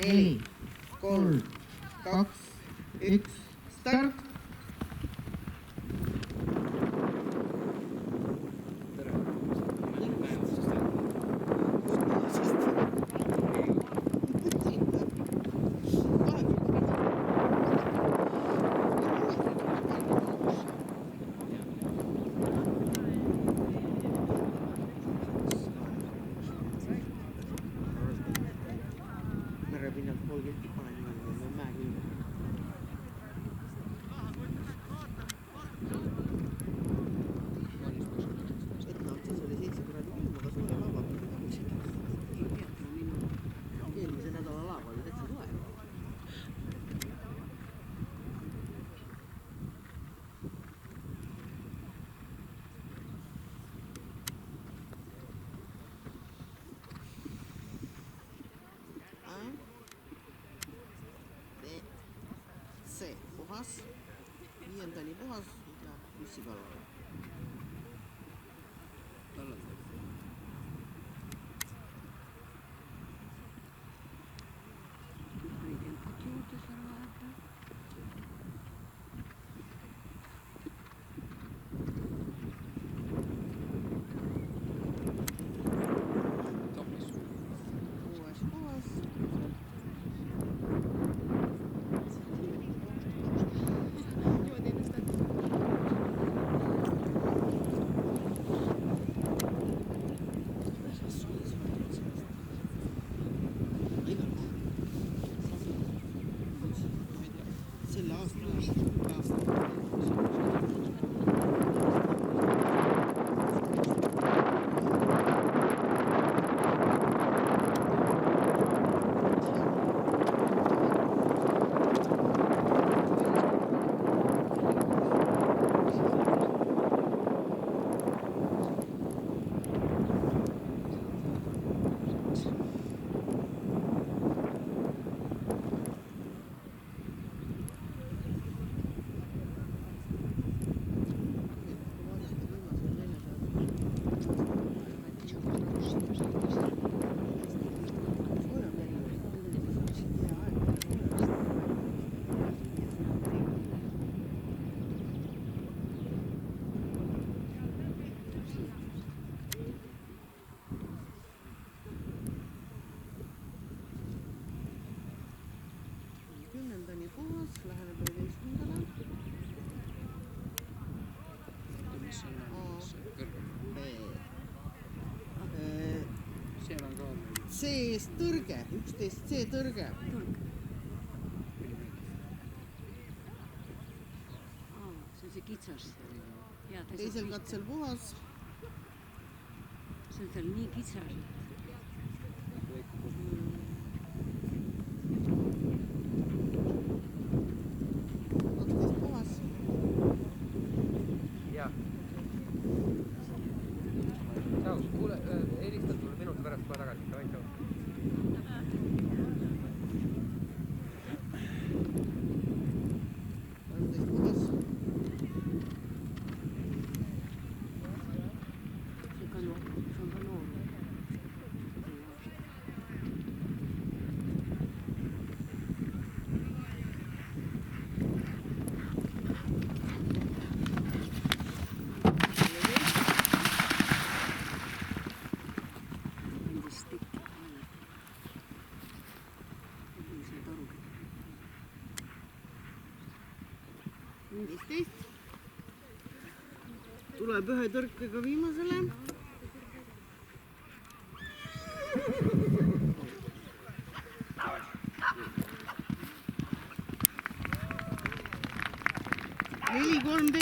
4, 3, 2, 1, start! Merepinnalt 30 panen niimoodi, mäe külge. Etna otsas oli 7 kraadi külm, aga suure laevaga oli kagusid. Eelmise nädala laeva oli täitsa soe. See puhas, 5. puhas ja bussikalvar. Selle aasta. Puhas, läheneb 11-ndale. Mis on kõrgem? Seal on ka C-s tõrge, 11 C tõrge. See on see kitsas. Teisel katsel puhas. See on tal nii kitsas. Tšau, kuule, helistad mulle minuti pärast kohe tagasi, davai, tšau. Tuleb ühe tõrkega viimasele. Neli, 13.